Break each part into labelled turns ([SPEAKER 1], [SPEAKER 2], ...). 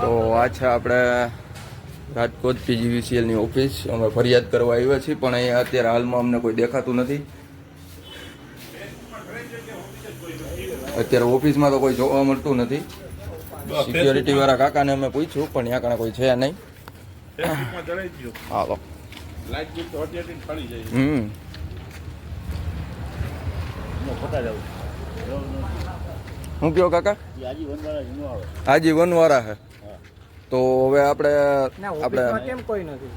[SPEAKER 1] તો આ છે આપણે રાજકોટ પીજીવીસીએલની ઓફિસ. અમે ફરિયાદ કરવા આવ્યા છીએ, પણ અહીંયા અત્યારે હાલમાં અમને કોઈ દેખાતું નથી. અત્યારે ઓફિસમાં તો કોઈ જોવા મળતું નથી. સિક્યોરિટી વાળા કાકાને અમે પૂછ્યું, પણ ત્યાં કારણે કોઈ છે નહીં. હાલો. હું કયો કાકા? હાજી વનવાળા હે. તો હવે આપણે
[SPEAKER 2] કેમ કોઈ નથી?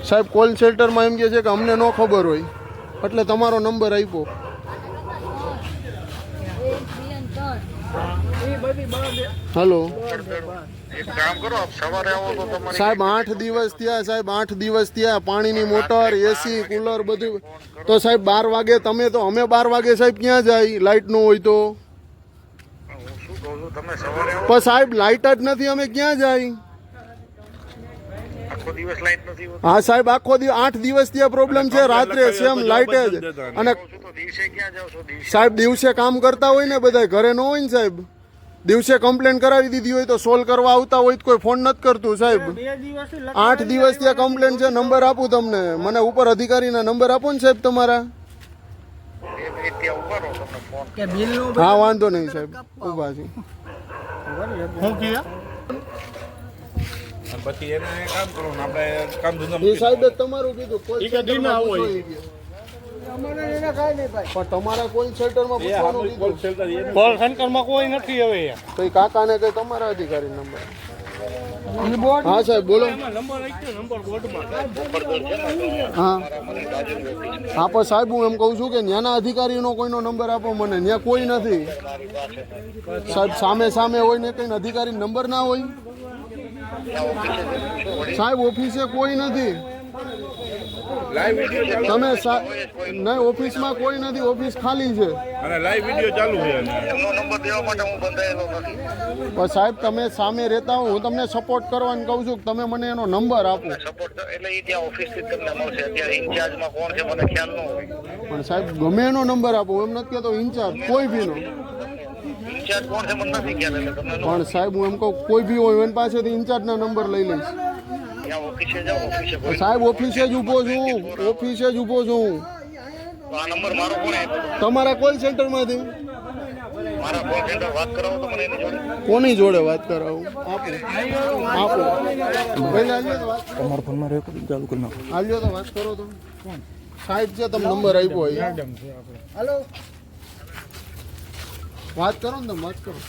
[SPEAKER 3] સાહેબ કોલ સેન્ટરમાં એમ કહે છે કે અમને ન ખબર હોય એટલે તમારો નંબર આપ્યો. હલો સાહેબ 8 દિવસ થયા. સાહેબ 8 દિવસ થયા. પાણીની મોટર, એસી, કુલર બધું. તો સાહેબ 12 વાગે તમે તો અમે 12 વાગે સાહેબ ક્યાં જાય લાઇટ ન હોય તો? પણ સાહેબ લાઇટ જ નથી, અમે ક્યાં જાય? હા સાહેબ આખો દિવસ 8 દિવસ ત્યાં પ્રોબ્લેમ છે. રાત્રે સેમ લાઇટ જ. અને સાહેબ દિવસે કામ કરતા હોય ને બધા, ઘરે ન હોય ને સાહેબ. દિવસે કમ્પ્લેન કરાવી દીધી હોય તો સોલ્વ કરવા આવતા હોય તો કોઈ ફોન નથી કરતું સાહેબ. 8 દિવસ ત્યાં કમ્પ્લેન છે. નંબર આપું તમને, મને ઉપર અધિકારીના નંબર આપો ને સાહેબ તમારા. હા વાંધો નહીં સાહેબ, ઉભા છે.
[SPEAKER 4] પછી એને કામ કરો ને આપણે કામ ધંધા
[SPEAKER 3] એ સાહેબ તમારું કીધું કોઈ સેન્ટરમાં પૂછો. પણ તમારા કોઈ સેન્ટરમાં પૂછવાનું કીધું.
[SPEAKER 2] કોલ સેન્ટરમાં કોઈ નથી હવે.
[SPEAKER 3] તો એ કાકાને કઈ તમારા અધિકારી નંબર. હા સાહેબ બોલો. હા હા પણ સાહેબ હું એમ કહું છું કે ત્યાંના અધિકારીનો કોઈનો નંબર આપો મને. ત્યાં કોઈ નથી સાહેબ. સામે સામે હોય ને કઈ અધિકારી નંબર ના હોય સાહેબ. ઓફિસે કોઈ નથી. તમે નહીં ઓફિસમાં કોઈ નથી, ઓફિસ ખાલી છે.
[SPEAKER 4] અને લાઈવ વિડિયો ચાલુ છે.
[SPEAKER 5] એમનો નંબર દેવા માટે હું બંધાયેલો નથી.
[SPEAKER 3] પણ સાહેબ તમે સામે રહેતા હો, હું તમને સપોર્ટ કરવાનું કહું છું. તમે મને એનો નંબર આપો.
[SPEAKER 5] સપોર્ટ એટલે એ ત્યાં ઓફિસથી તમને મળશે. અત્યારે ઇન્ચાર્જમાં કોણ છે મને ખ્યાલ ન હોય.
[SPEAKER 3] પણ સાહેબ ગમે એનો નંબર આપો, એમ નથી કહેતો ઇન્ચાર્જ કોઈ ભીનો.
[SPEAKER 5] ઇન્ચાર્જ કોણ છે મને નથી ખ્યાલ. એટલે તમને
[SPEAKER 3] પણ સાહેબ હું એમ કહું કોઈ બી હોય એની પાસેથી ઇન્ચાર્જના નંબર લઈ લઈશ.
[SPEAKER 5] ત્યાં ઓફિસે જાઓ. ઓફિસે
[SPEAKER 3] સાહેબ ઓફિસે જ ઊભો છું, ઓફિસે જ ઊભો છું.
[SPEAKER 5] આ નંબર મારો કોણે આપ્યો?
[SPEAKER 3] તમારા કોલ સેન્ટરમાંથી.
[SPEAKER 5] મારા કોલ સેન્ટર વાત કરાવો તો મને એની જોડે.
[SPEAKER 3] કોની જોડે વાત કરાવું? આપો આપો પહેલા આલ્યો તો વાત કરો.
[SPEAKER 1] તમારા ફોનમાં રેકોર્ડિંગ ચાલુ કરી નાખો.
[SPEAKER 3] આલ્યો તો વાત કરો તો. સાહેબ છે તમે નંબર આપ્યો હોય. હેલો વાત કરો ને તમે વાત કરો.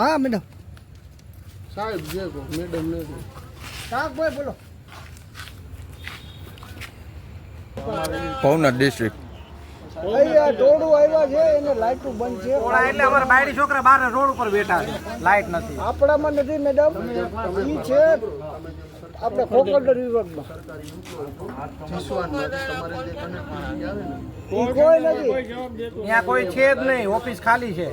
[SPEAKER 2] હા મેડમ.
[SPEAKER 3] સાહેબ જે કહો મેડમ ને કહો.
[SPEAKER 2] સાહેબ ભાઈ બોલો.
[SPEAKER 1] ભવનાથ ડિસ્ટ્રિક્ટ.
[SPEAKER 2] ટોળું આવ્યા છે એને લાઇટ બંધ છે. એટલે અમારા બાયડી છોકરા બહાર રોડ ઉપર બેઠા છે, લાઇટ નથી. આપણામાં નથી મેડમ, ઈ છે આપણે ખોખરદર વિભાગમાં. કોઈ નથી ત્યાં, કોઈ છે જ નહીં. ઓફિસ ખાલી છે.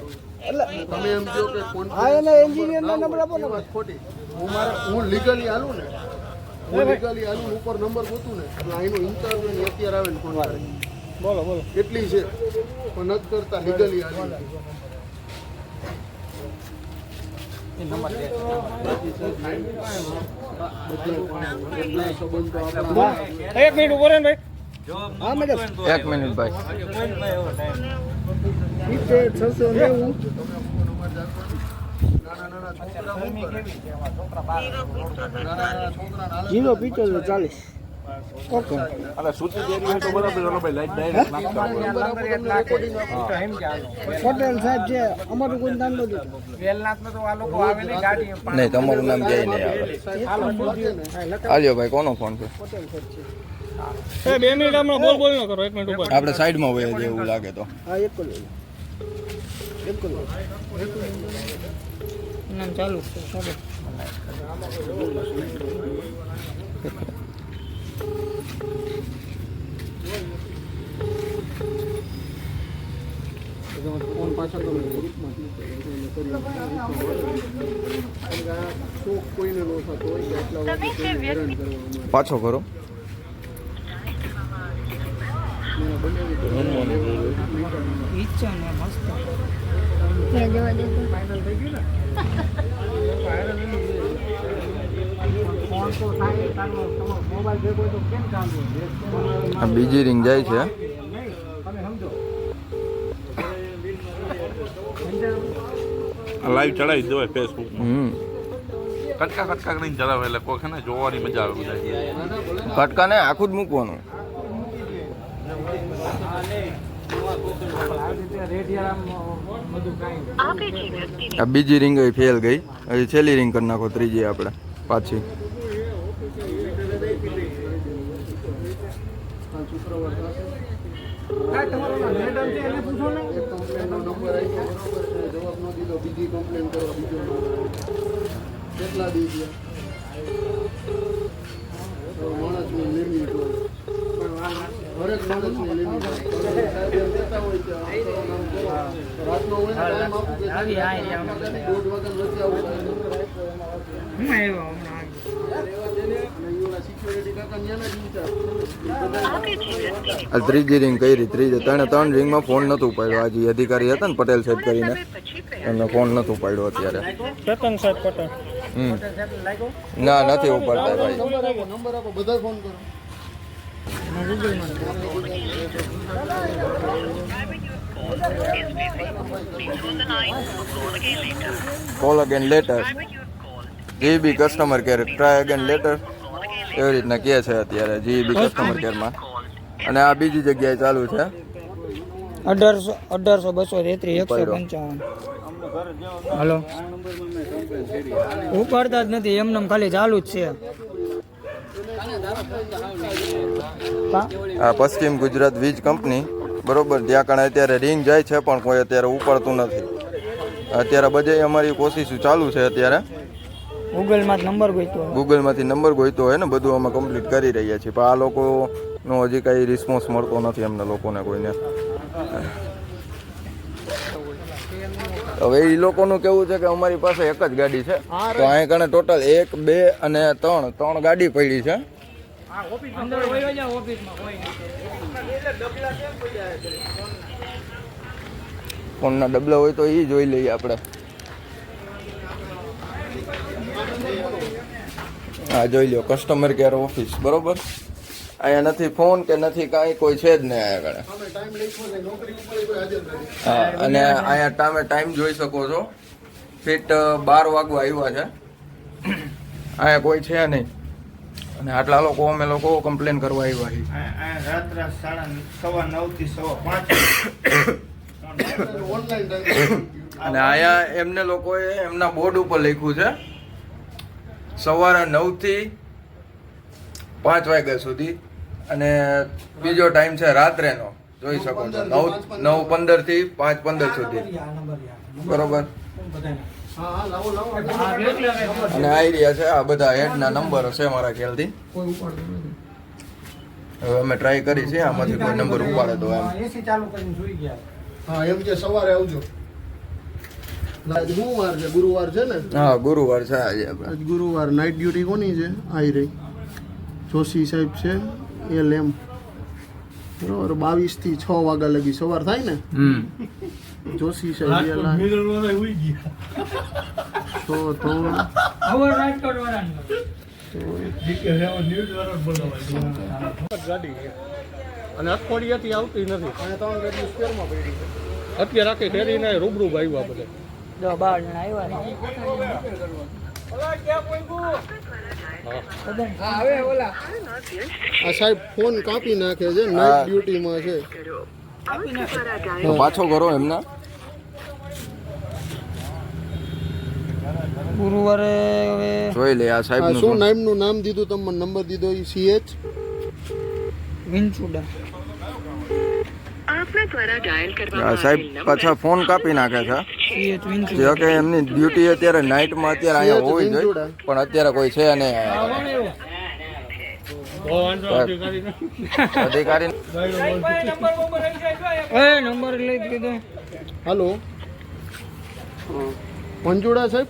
[SPEAKER 2] એટલે
[SPEAKER 3] તમે એમ કહો કે કોણ?
[SPEAKER 2] હા એને એન્જિનિયરનો નંબર આપો ને.
[SPEAKER 3] વાત ખોટી. હું લીગલી હાલું ને, હું લીગલી હાલું ઉપર નંબર ગોતું ને એટલે અહીંનો ઇન્ચાર્જ ને અત્યારે આવે ને ફોન કરે.
[SPEAKER 2] બોલો બોલો.
[SPEAKER 3] કેટલી છે પણ નથી કરતા લીગલી હાલી.
[SPEAKER 2] એક મિનિટ ઉભો રહે ને ભાઈ. હા મેડમ
[SPEAKER 1] 1 મિનિટ ભાઈ.
[SPEAKER 2] 690 045 ઓકે.
[SPEAKER 4] અને સૂચિત એરિયા તો બરાબર. ચલો ભાઈ લાઈટ ડાયરેક્ટ
[SPEAKER 2] પટેલ સાહેબ છે અમારું કોઈ નામ નથી. વેલનાથમાં તો આ લોકો આવેલી ગાડી
[SPEAKER 1] નહીં તમારું નામ ક્યાંય નહીં આવે. આલ્યો ભાઈ કોનો ફોન છે?
[SPEAKER 2] એ 2 મિનિટ હમણાં બોલ ન કરો. 1 મિનિટ ઉપર
[SPEAKER 1] આપણે સાઈડમાં હોય એવું લાગે તો.
[SPEAKER 2] હા એક નામ ચાલુ છે.
[SPEAKER 3] ફોન પાછળ તમે ગ્રુપમાં કોઈને નો થતો હોય કે આટલા વાગે કોઈને હેરાન કરવા અમારે.
[SPEAKER 1] પાછો કરો. આ બીજી રિંગ જાય છે.
[SPEAKER 4] લાઈવ ચડાવી દેવાય ફેસબુક કટકા કટકા કરીને ચડાવે એટલે કોઈ છે ને જોવાની મજા આવે બધા.
[SPEAKER 1] કટકા ને આખું જ મૂકવાનું. આ બીજી રિંગ ફેલ ગઈ. હજી છેલ્લી રિંગ કરી નાખો, ત્રીજી આપણે પાછી.
[SPEAKER 3] જવાબ ન દીધો, બીજી કમ્પ્લેન કરો, બીજો કેટલા દી ગયા માણસની લિમિટ હોય, હરેક માણસની લિમિટ હોય. દેતા હોય છે રાતનો હોય ટાઈમ આપું કે 2 વાગ્યા વચ્ચે આવું
[SPEAKER 1] આ ત્રીજી રિંગ કરી. ત્રણ રિંગમાં ફોન નહોતું ઉપાડ્યો. આજે અધિકારી હતા ને પટેલ સાહેબ કરીને, એમને ફોન નહોતું ઉપાડ્યો અત્યારે. ના, નથી ઉપાડતા ભાઈ.
[SPEAKER 3] નંબર આપો, બધા ફોન કરો.
[SPEAKER 1] Call again letter. GB customer care, try again letter, એવી રીતના કહે છે અત્યારે જીબી કસ્ટમર કેરમાં. અને આ બીજી જગ્યાએ ચાલુ છે.
[SPEAKER 2] 1800-233-155. હલો, ઉપાડતા જ નથી, એમને ખાલી ચાલુ જ છે.
[SPEAKER 1] આ પશ્ચિમ ગુજરાત વીજ કંપની, બરોબર, ત્યાં કણે અત્યારે રિંગ જાય છે પણ કોઈ અત્યારે ઉપાડતું નથી. અત્યારે બધે અમારી કોશિશ ચાલુ છે. અત્યારે ગૂગલમાંથી નંબર ગોઈતો હોય ને, બધું અમે કમ્પ્લીટ કરી રહ્યા છીએ, પણ આ લોકોનો હજી કાંઈ રિસ્પોન્સ મળતો નથી એમને લોકોને, કોઈને. હવે એ લોકોનું કેવું છે કે અમારી પાસે એક જ ગાડી છે, તો અહીં કણે ટોટલ 1, 2 અને 3 ગાડી પડી છે. ફોનના ડબલા હોય તો એ જોઈ લઈએ આપણે. હા, જોઈ લો, કસ્ટમર કેર ઓફિસ, બરોબર. અહીંયા નથી ફોન કે નથી કાંઈ, કોઈ છે જ નહીં અહીંયા આગળ. હા, અને અહીંયા તમે ટાઈમ જોઈ શકો છો, ફિટ 12 વાગવા આવ્યા છે. અહીંયા કોઈ છે નહીં, અને આટલા લોકો અમે લોકો કમ્પ્લેન કરવા આવ્યા છીએ.
[SPEAKER 2] રાત્રે 9:30 થી 5:30.
[SPEAKER 1] અને અહીંયા એમને લોકોએ એમના બોર્ડ ઉપર લખ્યું છે સવારે 9 થી 5 વાગ્યા સુધી, અને બીજો ટાઈમ છે રાત્રેનો, જોઈ શકો છો, 9:15 થી 5:15 સુધી, બરોબર. અને આવી રહ્યા છે આ બધા હેડના નંબર છે મારા ખ્યાલથી. હવે અમે ટ્રાય કરી છે આમાંથી કોઈ નંબર ઉપાડે તો એમ.
[SPEAKER 3] હા, એમ કે સવારે આવજો. શું વાર છે? ગુરુવાર છે ને?
[SPEAKER 1] હા, ગુરુવાર છે આજે.
[SPEAKER 3] આજ ગુરુવાર. નાઇટ ડ્યુટી કોની છે? આવી રહી જોશી સાહેબ છે, LM, બરોબર. 22 થી 6 વાગ્યા લગી સવાર થાય ને. જોશી સાહેબ
[SPEAKER 6] અને અઠવાડિયાથી આવતી નથી. અત્યારે આખી ફેરીને રૂબરૂ આવ્યા બધા.
[SPEAKER 2] 12 જણા આવ્યા.
[SPEAKER 3] આ સાહેબ ફોન કાપી નાખે છે, નાઇટ ડ્યુટીમાં છે.
[SPEAKER 1] તો પાછો કરો એમના.
[SPEAKER 2] ગુરુવારે હવે
[SPEAKER 1] જોઈ લે આ સાહેબ
[SPEAKER 3] શું નામનું નામ દીધું, તમને નંબર દીધો? CH
[SPEAKER 2] વિંચુડા.
[SPEAKER 1] આ સાહેબ પાછા ફોન કાપી નાખે છે. જો કે એમની ડ્યુટી અત્યારે નાઇટમાં અત્યારે અહીંયા હોવી જોઈએ, પણ અત્યારે કોઈ છે નહીં અધિકારી.
[SPEAKER 2] નંબર લઈ દીધો.
[SPEAKER 3] હાલો, મંજુડા સાહેબ.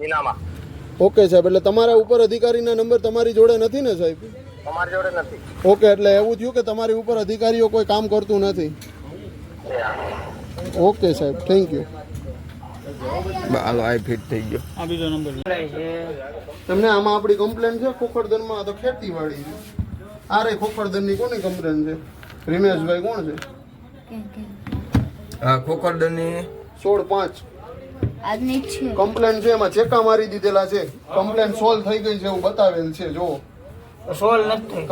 [SPEAKER 5] મીનામાં.
[SPEAKER 3] ઓકે સાહેબ, એટલે તમારા ઉપર અધિકારીના નંબર તમારી જોડે નથી ને સાહેબ?
[SPEAKER 5] તમારી જોડે નથી.
[SPEAKER 3] ઓકે, એટલે એવું થયું કે તમારી ઉપર અધિકારીઓ કોઈ કામ કરતું નથી. ઓકે સાહેબ, થેન્ક યુ.
[SPEAKER 1] હાલો આ ફિટ થઈ ગયો.
[SPEAKER 6] આ બીજો નંબર
[SPEAKER 3] તમને આમાં આપણી કમ્પ્લેન છે ખોખરદરમાં? આ તો ખેતીવાડી છે. આ રે ખોખરદરની કોની કમ્પ્લેન છે? રમેશભાઈ કોણ છે?
[SPEAKER 1] હા, ખોખરદની
[SPEAKER 3] 16/5
[SPEAKER 7] આજની જ છે.
[SPEAKER 3] કમ્પ્લેન છે, એમાં ચેકા મારી દીધેલા છે. કમ્પ્લેન સોલ્વ થઈ ગઈ છે એવું બતાવેલ છે. જો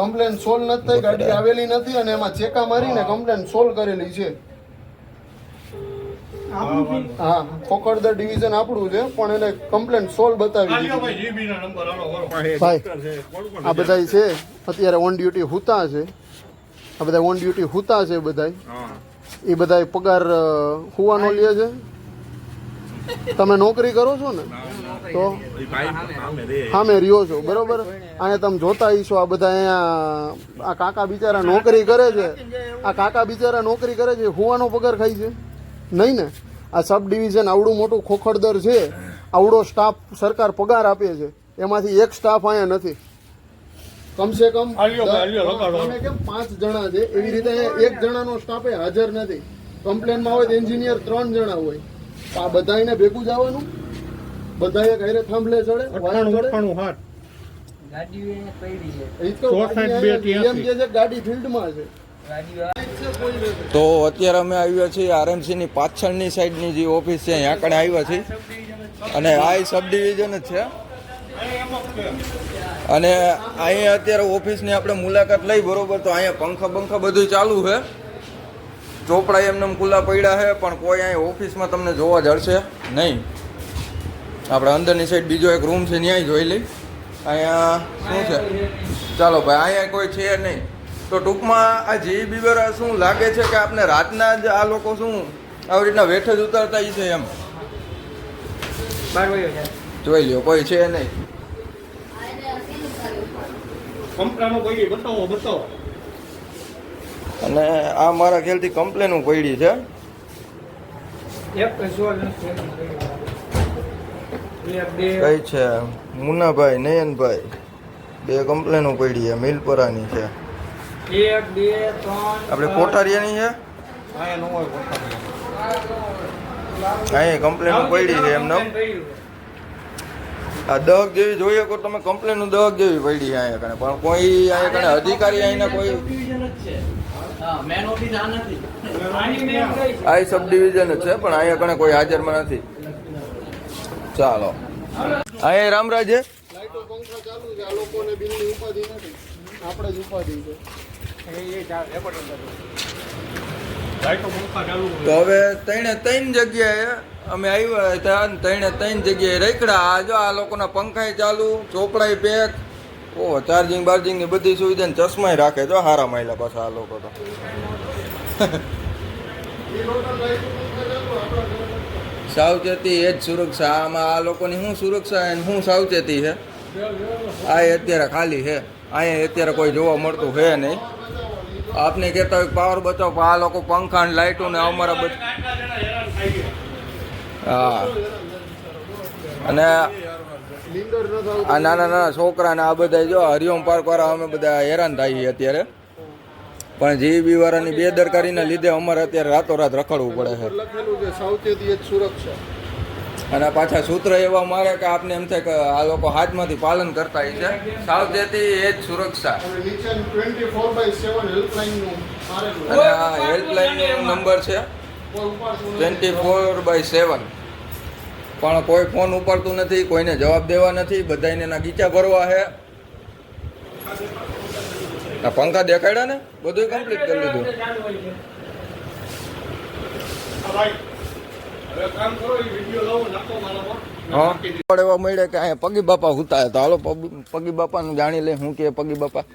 [SPEAKER 3] કમ્પ્લેન સોલ્વ નથી થઈ, ગાડી આવેલી નથી અને એમાં ચેકા મારીને કમ્પ્લેન સોલ્વ કરેલી છે. હા, ખોખરદર ડિવિઝન આપણું છે પણ એને કમ્પ્લેન સોલ્વ બતાવી દીધી. ભાઈ આ બધા છે અત્યારે ઓન ડ્યુટી હુતા છે. આ બધા ઓન ડ્યુટી હુતા છે બધા. એ બધા પગાર હુવાનો લે છે. તમે નોકરી કરો છો ને તો સામે રહ્યો છો બરોબર. અને તમે જોતા છો આ બધા અહીંયા આ કાકા બિચારા નોકરી કરે છે. આ કાકા બિચારા નોકરી કરે છે, હુવાનો પગાર ખાય છે નહીં ને. આ સબ ડિવિઝન આવડું મોટું ખોખરદર છે, આવડો સ્ટાફ સરકાર પગાર આપે છે, એમાંથી એક સ્ટાફ અહીંયા નથી. કમસે કમ તમે કેમ 5 જણા છે એવી રીતે એક જણાનો સ્ટાફ હાજર નથી. કમ્પ્લેનમાં હોય તો એન્જિનિયર 3 જણા હોય. આ બધાને ભેગું જવાનું, બધાએ ઘરે થાંભલે ચડે ગાડી ફિલ્ડમાં છે.
[SPEAKER 1] તો અત્યારે અમે આવ્યા છીએ આરએમસી ની પાછળની સાઈડની જે ઓફિસ છે ત્યાં કણે આવ્યા છીએ અને આ સબ ડિવિઝન જ છે. અને અહીંયા અત્યારે ઓફિસની આપણે મુલાકાત લઈ બરોબર. તો અહીંયા પંખા બધું ચાલુ છે. ચોપડા એમને ખુલ્લા પડ્યા છે પણ કોઈ અહીંયા ઓફિસમાં તમને જોવા જડશે નહીં. આપણે અંદરની સાઈડ બીજો એક રૂમ છે ત્યાં જોઈ લઈ. અહીંયા શું છે? ચાલો ભાઈ, અહીંયા કોઈ છે નહીં. તો ટૂંકમાં આ જીઈબી વાળા શું લાગે છે કે આપણે રાતના જ આ લોકો શું આવી રીતના વેઠ જ ઉતારતા છે એમ. જોઈ લ્યો, કોઈ છે નહીં. અને આ મારા ખ્યાલથી કમ્પ્લેન પડી છે. કઈ છે? મુન્નાભાઈ, નયનભાઈ, 2 કમ્પ્લેનો પડી છે. મિલપરાની છે,
[SPEAKER 2] 1 2 3
[SPEAKER 1] આપણે કોઠારિયાની છે. અહીંયા કમ્પ્લેનો પડી છે એમને. આ દહક જેવી જોઈએ તો તમે કમ્પ્લેન દહક જેવી પડી છે અહીંયા કણે. પણ કોઈ અહીંયા કણે અધિકારી અહીંના કોઈ આ સબ ડિવિઝન જ છે પણ અહીંયા કણે કોઈ હાજરમાં નથી. ચાલો, અહીંયા રામરાજે
[SPEAKER 3] લાઈટો પંખા ચાલુ છે. આ લોકોને બિલની ઉપાધિ નથી, આપણે જ ઉપાધિ છે.
[SPEAKER 1] તો હવે 3 જગ્યાએ અમે આવ્યા હતા. 3 જગ્યાએ રેકડા. આ જો આ લોકોના પંખાય ચાલુ, ચોપડાય પેક, ચાર્જિંગ બાર્જિંગ ની બધી સુવિધા ને ચશ્માય રાખે. જો હારા માયલા પાછા આ લોકો તો. સાવચેતી એ જ સુરક્ષા. આમાં આ લોકોની શું સુરક્ષા અને શું સાવચેતી છે? આ અત્યારે ખાલી છે. અહીંયા અત્યારે કોઈ જોવા મળતું છે નહીં. આપને કહેતા હોય પાવર બચાવ, આ લોકો પંખા ને લાઇટો ને અમારા હા. અને આ નાના છોકરા ને આ બધા જો હરિઓમ પાર્ક વાળા અમે બધા હેરાન થાય અત્યારે. પણ જીઈબી વાળાની બેદરકારીના લીધે અમારે અત્યારે રાતોરાત રખડવું પડે છે.
[SPEAKER 3] લખેલું છે સાવચેતી એ જ સુરક્ષા.
[SPEAKER 1] અને પાછા સૂત્ર એવા મારે કે આપને એમ થાય કે આ લોકો હાથમાંથી પાલન કરતા છે. સાવચેતી એ જ સુરક્ષા.
[SPEAKER 3] અને નીચે 24/7 હેલ્પલાઇનનું મારેલું.
[SPEAKER 1] અને આ હેલ્પલાઇનનો નંબર છે 24/7. પણ કોઈ ફોન ઉપાડતું નથી, કોઈને જવાબ દેવા નથી, બધાને એના ગીચા ભરવા છે. આ પંખા દેખાડ્યા ને, બધું કમ્પ્લીટ કરી લીધું. હા, એવા મળે કે અહીંયા પગી બાપા હુતા હતા. હાલો પગી બાપાનું જાણી લે હું કે પગી બાપા.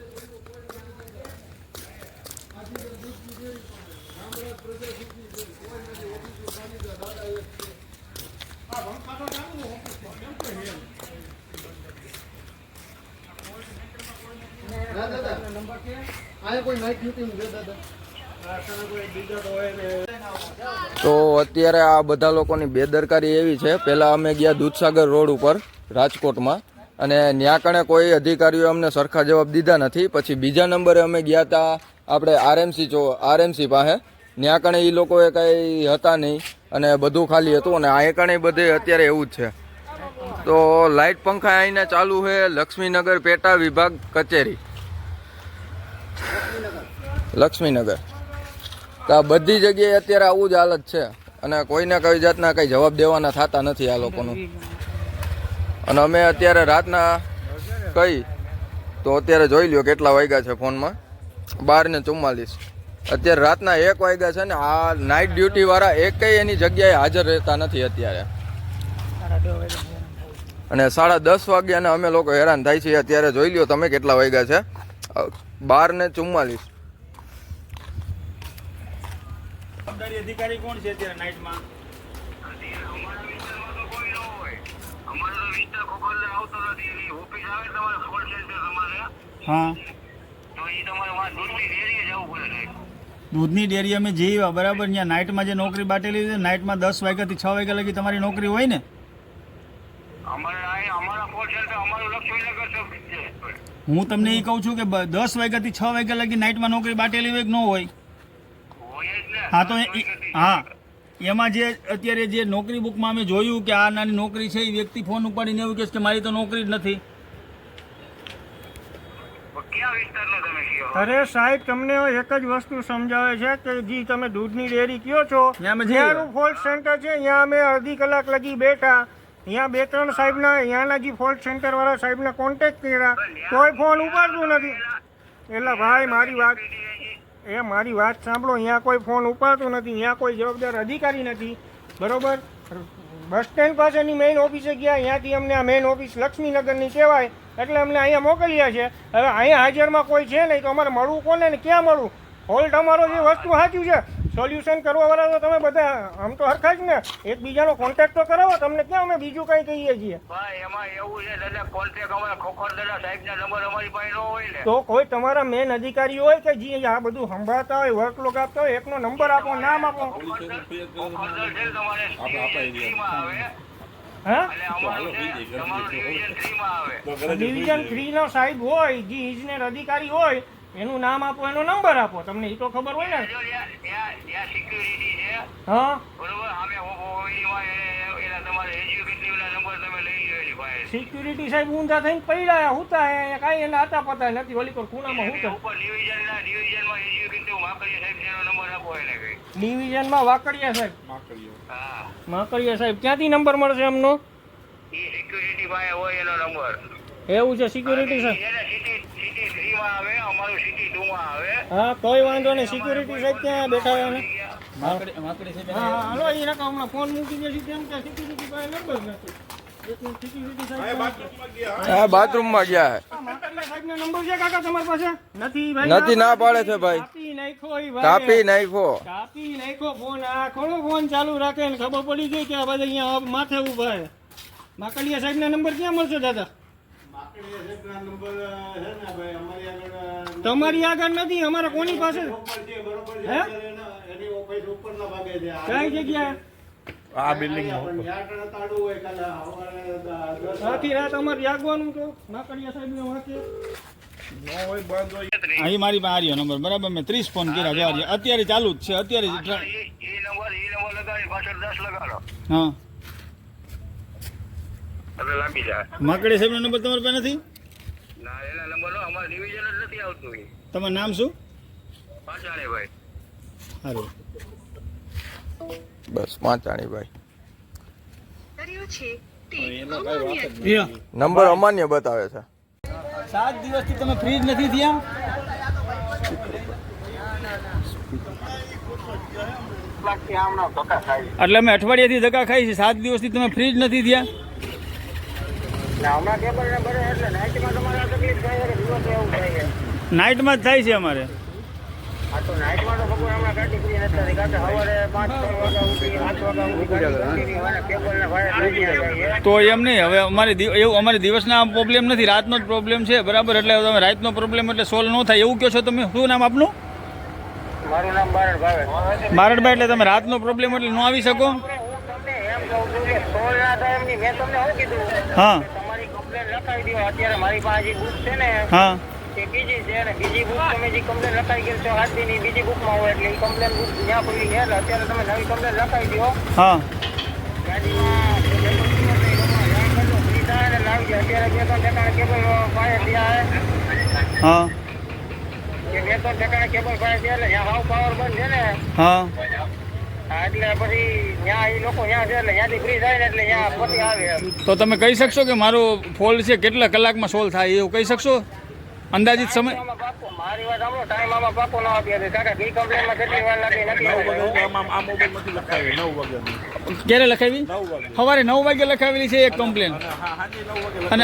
[SPEAKER 3] ના દાદા, આયા કોઈ નાઇટ ડ્યુટી છે દાદા?
[SPEAKER 1] તો અત્યારે આ બધા લોકોની બેદરકારી એવી છે. પહેલાં અમે ગયા દૂધસાગર રોડ ઉપર રાજકોટમાં, અને ત્યાં કણે કોઈ અધિકારીઓ અમને સરખા જવાબ દીધા નથી. પછી બીજા નંબરે અમે ગયા હતા આપણે આરએમસી પાસે. ત્યાં કણે એ લોકોએ કંઈ હતા નહીં અને બધું ખાલી હતું, અને આ કણે બધે અત્યારે એવું જ છે. તો લાઇટ પંખા આવીને ચાલુ છે લક્ષ્મીનગર પેટા વિભાગ કચેરી, લક્ષ્મીનગર. તો આ બધી જગ્યાએ અત્યારે આવું જ હાલત છે, અને કોઈને કઈ જાતના કંઈ જવાબ દેવાના થતા નથી આ લોકોનું. અને અમે અત્યારે રાતના કઈ તો અત્યારે જોઈ લ્યો કેટલા વાગ્યા છે ફોનમાં, 12:44. અત્યારે રાતના 1 વાગ્યા છે ને આ નાઇટ ડ્યુટી વાળા એકેય એની જગ્યાએ હાજર રહેતા નથી અત્યારે. અને 10:30 વાગ્યાને અમે લોકો હેરાન થાય છીએ. અત્યારે જોઈ લ્યો તમે કેટલા વાગ્યા છે, 12:44.
[SPEAKER 6] જવાબદારી અધિકારી કોણ છે અત્યારે નાઇટમાં? હા, દૂધની ડેરી અમે જઈએ બરાબર. ત્યાં નાઇટમાં જે નોકરી બાટેલી છે, નાઇટમાં 10 વાગ્યાથી 6 વાગ્યા લગી તમારી નોકરી હોય ને? હું તમને એ કહું છું કે 10 વાગ્યાથી 6 વાગ્યા લગી નાઇટમાં નોકરી બાટેલી હોય કે ન હોય? હા, તો હા, એમાં જે અત્યારે જે નોકરી બુકમાં અમે જોયું કે આ નાની નોકરી છે, એ વ્યક્તિ ફોન ઉપાડીને એવું કહે છે કે મારી તો નોકરી જ નથી.
[SPEAKER 2] અરે સાહેબ, તમને એક જ વસ્તુ સમજાવે છે કે જી તમે દૂધની ડેરી કયો છો, ત્યાંનું ફોલ્ટ સેન્ટર છે. અહીંયા અમે અડધી કલાક લગી બેઠા, અહીંયા 2-3 સાહેબના અહીંયાના જે ફોલ્ટ સેન્ટર વાળા સાહેબને કોન્ટેક્ટ કર્યા, કોઈ ફોન ઉપાડતું નથી. એટલે ભાઈ મારી વાત સાંભળો, અહીંયા કોઈ ફોન ઉપાડતું નથી, અહીંયા કોઈ જવાબદાર અધિકારી નથી, બરોબર. બસ સ્ટેન્ડ પાસેની મેઇન ઓફિસે ગયા, અહીંયાથી અમને આ મેઇન ઓફિસ લક્ષ્મીનગરની કહેવાય, એટલે અમને અહીંયા મોકલ્યા છે. હવે અહીંયા હાજરમાં કોઈ છે નહીં તો અમારે મળવું કોને ને ક્યાં મળવું? ફોલ્ટ અમારો જે વસ્તુ સાચું છે, સોલ્યુશન કરવાવાળા તો તમે બધા આમ તો હરખા જ ને, એકબીજાનો કોન્ટેક્ટ તો કરાવો. તમને ક્યાં અમે બીજું કંઈ કહીએ છીએ? તો કોઈ તમારા મેન અધિકારી હોય કે જે આ બધું સંભાળતા હોય, વર્કલોડ આપતા હોય, એકનો નંબર આપો, નામ આપો. ડિવિઝન 3 નો સાહેબ હોય, જે ઇજનેર અધિકારી હોય, એનું નામ આપો, એનો નંબર આપો. તમને એ તો ખબર હોય ને. હા, સિક્યુરિટી સાહેબ ઊંધા થઈને પડ્યા હુતા, કાંઈ એને આતા પતા નથી. ઓલી પર ખૂણામાં હું ડિવિઝનમાં વાકડિયા સાહેબ, માકડિયા સાહેબ ક્યાંથી નંબર મળશે એમનો? એવું છે સિક્યુરિટી સાહેબ? હા, કોઈ વાંધો નહીં. સિક્યુરિટી સાહેબ ક્યાં બેઠા હોય? હા, હાલો, એ રકમ હમણાં ફોન મૂકી દેશે કેમ કે સિક્યુરિટી પાસે નંબર નથી.
[SPEAKER 1] બાથરૂમમાં ગયા
[SPEAKER 2] નંબર છે કાકા તમારી પાસે? નથી ભાઈ,
[SPEAKER 1] નથી, ના પાડે છે ભાઈ. કાપી નાખો
[SPEAKER 2] ફોન. આ ખોલો ફોન ચાલુ રાખે ને ખબર પડી ગઈ કે આ બધા અહીંયા માથે ઉભા છે. માકડિયા સાહેબ ના નંબર ક્યાં મળશે દાદા? તમારી આગળ નથી, અમારે કોની પાસે? હે, કઈ જગ્યાએ?
[SPEAKER 4] આ બિલ્ડિંગ
[SPEAKER 2] આખી રાત અમારે જાગવાનું તો માકડિયા સાહેબ ને વાંચે.
[SPEAKER 6] અહીં મારી પાસે આવ્યો નંબર બરાબર. મેં 30 ફોન કર્યા જવા અત્યારે ચાલુ જ છે. અત્યારે હા, માકડી સાહેબ નો નંબર તમારી પાસે નથી? તમારું નામ શું? સારું,
[SPEAKER 1] બસ પાંચાણીભાઈ. નંબર અમાન્ય બતાવે છે.
[SPEAKER 6] 7 દિવસથી તમે ફ્રી જ નથી થયા? એટલે અમે અઠવાડિયાથી ધક્કા ખાઈ છે, 7 દિવસથી તમે ફ્રી જ નથી થયા? નાઇટમાં જ થાય છે અમારે. તો એમ નહીં, હવે એવું અમારે દિવસના પ્રોબ્લેમ નથી, રાતનો જ પ્રોબ્લેમ છે બરાબર. એટલે તમે રાતનો પ્રોબ્લેમ એટલે સોલ્વ ન થાય એવું કહો છો તમે? શું નામ આપનું?
[SPEAKER 5] મારું નામ બારણભાઈ.
[SPEAKER 6] બારડભાઈ એટલે તમે રાતનો પ્રોબ્લેમ એટલે ન આવી શકો?
[SPEAKER 5] હું તમને એમ કહું છું કે 16 ના ટાઈમની મેં તમને શું કીધું
[SPEAKER 6] હા
[SPEAKER 5] તમારી કમ્પ્લેન લખાવી દો. અત્યારે મારી પાસે જે બુક છે ને
[SPEAKER 6] હા
[SPEAKER 5] એ બીજી છે ને બીજી બુક તમે જે કમ્પ્લેન લખાઈ ગયેલ છો 7 દિનની બીજી બુકમાં હોય એટલે એ કમ્પ્લેન બુક ત્યાં પડી છે એટલે અત્યારે તમે નવી કમ્પ્લેન લખાવી દો.
[SPEAKER 6] હા
[SPEAKER 5] ગાડીમાં જે બધી વસ્તુ એ લોકોને જાણ કરજો. ફ્રી થાય ને લાવી જાય. અત્યારે 2-3 ઠેકાણે કેબલ ફાયર થયા
[SPEAKER 6] હા
[SPEAKER 5] કે 2-3 ઠેકાણે કેબલ ફાયર થયા એટલે ત્યાં હાવ પાવર બંધ છે ને
[SPEAKER 6] હા
[SPEAKER 5] એટલે પછી ત્યાં એ લોકો ત્યાં છે એટલે ત્યાંથી ફ્રી થાય ને એટલે ત્યાં પછી આવે એમ.
[SPEAKER 6] તો તમે કહી શકશો કે મારો ફોલ્ટ છે કેટલા કલાકમાં સોલ્વ થાય એવું કહી શકશો અંદાજિત સમય?
[SPEAKER 5] આમાં પાકો મારી વાત સાંભળો ટાઈમ આમાં પાકો ન આપી દે કારણ કે બી કમ્પ્લેનમાં કેટલી વાર લાગી નથી આવે.
[SPEAKER 4] આ મોબાઈલમાંથી લખાવી 9 વાગ્યાની.
[SPEAKER 6] ક્યારે લખાવી? સવારે 9 વાગે લખાવેલી છે એક કમ્પ્લેન અને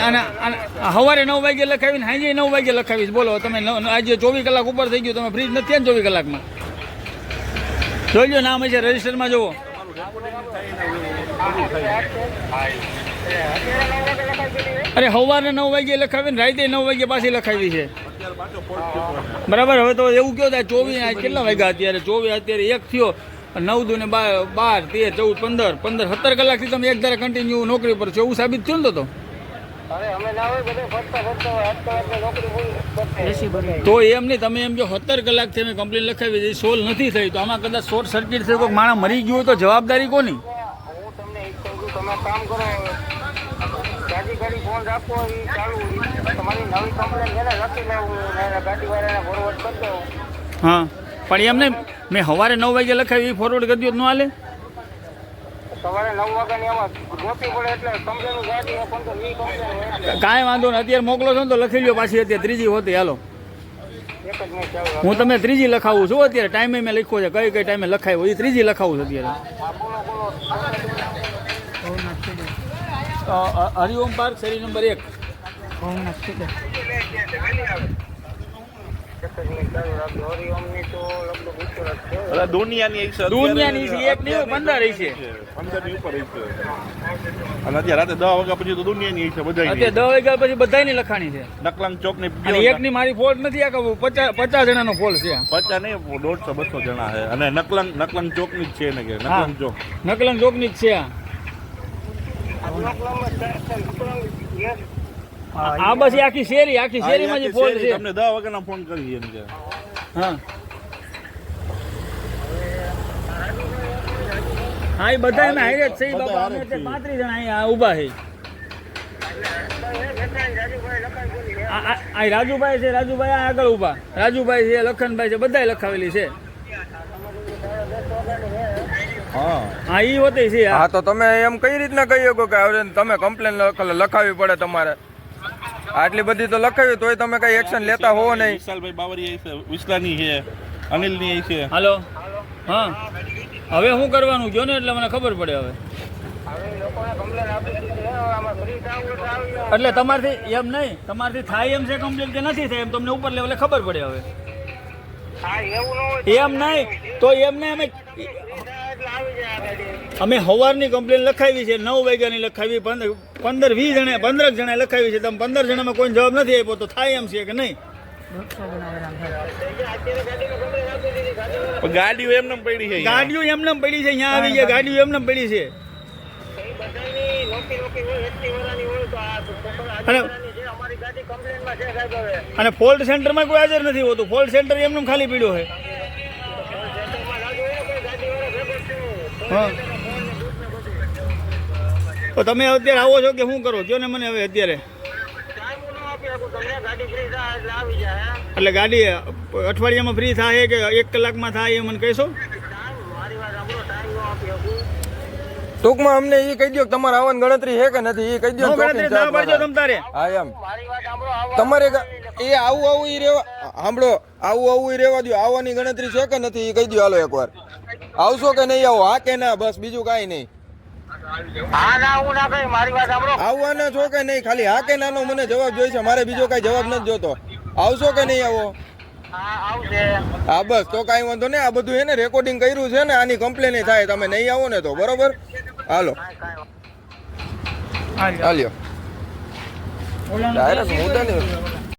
[SPEAKER 6] સવારે 9 વાગે લખાવીને સાંજે 9 વાગે લખાવી છે. બોલો તમે આજે 24 કલાક ઉપર થઈ ગયું તમે ફ્રીજ નથી ને 24 કલાકમાં જોઈજો નામ છે રજિસ્ટરમાં જુઓ. અરે સવારે 9 વાગે લખાવીને રાતે 9 વાગે પાછી લખાવી છે. બરાબર હવે તો એવું કયો થાય 24 કેટલા વાગ્યા અત્યારે 24 અત્યારે 1 થયો 9 દુ ને 12 13 14 15 17 કલાકથી તમે એક ધારે કન્ટિન્યુ નોકરી પર છો એવું સાબિત થયું ને તો
[SPEAKER 5] અરે અમે ના હોય બધે ફરતા નોકરી પૂરી
[SPEAKER 6] તો એમ નહીં તમે એમ જો 17 કલાકથી અમે કમ્પ્લેન લખાવી છે સોલ્વ નથી થઈ તો આમાં કદાચ શોર્ટ સર્કિટ થઈ કોઈ માણસ મરી ગયું હોય તો જવાબદારી કોની?
[SPEAKER 5] હું તમને એ કહું છું તમે કામ કરો ગાડી ફોન રાખો એ ચાલુ તમારી નવી કમ્પ્લેન છે ને લખી લેવું ને ગાડીવાળાને ફોરવર્ડ કરી દઉં.
[SPEAKER 6] હા પણ એમ નહીં મેં સવારે 9 વાગે લખાવી એ ફોરવર્ડ કરી દો ન હાલે?
[SPEAKER 5] સવારે 9 વાગ્યાની આમાં ગોતી પડે એટલે કમ્પ્લેન ગાડી પણ તો ઈ કમ્પ્લેન
[SPEAKER 6] કાંઈ વાંધો નહીં અત્યારે મોકલો છો ને તો લખી લો પાછી અત્યારે ત્રીજી હોતી હાલો
[SPEAKER 5] એક જ મિનિટ ચાલુ
[SPEAKER 6] હું તમને ત્રીજી લખાવું છું અત્યારે ટાઈમે મેં લખ્યો છે કઈ કઈ ટાઈમે લખાવ્યો એ ત્રીજી લખાવું છું અત્યારે.
[SPEAKER 5] હા બોલો
[SPEAKER 6] હરિઓમ પાર્ક શેરી નંબર 1.
[SPEAKER 5] એક જ મિનિટ ચાલુ રાખજો. હરિઓમની તો લગભગ ઉપર જ છે.
[SPEAKER 4] અરે દુનિયાની એક છે
[SPEAKER 6] દુનિયાની છે, એક નહીં 15 છે
[SPEAKER 4] 15 ની ઉપર છે અને અત્યારે રાતે 10 વાગ્યા પછી તો દુનિયાની છે બધા
[SPEAKER 6] અત્યારે 10 વાગ્યા પછી બધાની લખાણી છે
[SPEAKER 4] નકલાંગ ચોક ની
[SPEAKER 6] અને એકની મારી ફોલ્ટ નથી આ 50 જણાનો ફોલ્ટ છે.
[SPEAKER 4] 50 નહીં 150-200 જણા છે અને નકલાંગ ચોક ની જ છે ને કે નકલાંગ ચોક
[SPEAKER 6] નકલંગ ચોકની જ છે આ બસ આખી શેરીમાં જે ફોલ્ટ છે.
[SPEAKER 4] તમને 10 વાગ્યાના ફોન કરી એમ કે
[SPEAKER 6] હા હા એ બધા એમ હાઈરે જ છે ઈ બાપા અમે તે 35 જણા અહીંયા ઊભા છે. આ રાજુભાઈ છે રાજુભાઈ આ આગળ ઊભા રાજુભાઈ છે લખનભાઈ છે બધાય લખાવેલી છે. હા ઈ હોતી છે.
[SPEAKER 1] હા તો તમે એમ કઈ રીતના કહી શકો કે હવે તમે કમ્પ્લેન લખાવી પડે તમારે આટલી બધી તો લખાવી તોય તમે કઈ એક્શન લેતા હોવો નહીં.
[SPEAKER 4] વિશાલભાઈ બાવરી છે વિસલાની છે અનિલની છે.
[SPEAKER 6] હાલો હા હવે શું કરવાનું કયો ને એટલે મને ખબર પડે હવે. એટલે તમારથી એમ નહીં તમારથી થાય એમ છે કમ્પ્લેન કે નથી થાય એમ તમને ઉપર લેવલે ખબર પડે હવે. એમ નહીં તો એમ નહીં અમે સવારની કમ્પ્લેન લખાવી છે 9 વાગ્યાની લખાવી 15-20 જણા લખાવી છે તમે 15 જણામાં કોઈ જવાબ નથી આપ્યો તો થાય એમ છે કે નહીં?
[SPEAKER 4] ગાડીઓ એમને પડી છે
[SPEAKER 6] ગાડીઓ એમને પડી છે અહીંયા આવી ગયા ગાડીઓ એમને પડી છે અને ફોલ્ટ સેન્ટરમાં કોઈ હાજર નથી હોતું. ફોલ્ટ સેન્ટર એમને ખાલી પીડ્યો છે. હા તો તમે અત્યારે આવો છો કે શું કરો કયો ને મને હવે અત્યારે એટલે ગાડી અઠવાડિયામાં ફ્રી થાય કે 1 કલાકમાં થાય એ મને કહેશો?
[SPEAKER 1] ટૂંકમાં અમને એ કહી દો કે તમારે આવવાની ગણતરી છે કે નથી એ કહી દો. હા એમ તમારે એ આવું ઈ રેવા સાંભળો આવું ઈ રેવા દો આવવાની ગણતરી છે કે નથી એ કહી દો. હાલો એકવાર આવશો કે નહીં આવો હા કે ના બસ બીજું કાંઈ નહીં. આવવાના છો કે નહીં ખાલી હા કે નાનો મને જવાબ જોઈશે મારે બીજો કાંઈ જવાબ નથી જોતો. આવશો કે નહીં આવો? હા બસ તો કાંઈ વાંધો નહીં. આ બધું એને રેકોર્ડિંગ કર્યું છે ને આની કમ્પ્લેન થાય તમે નહીં આવો ને તો બરોબર. હાલો હાલ્યો ડાયરેક્ટ મુદ્દા નહીં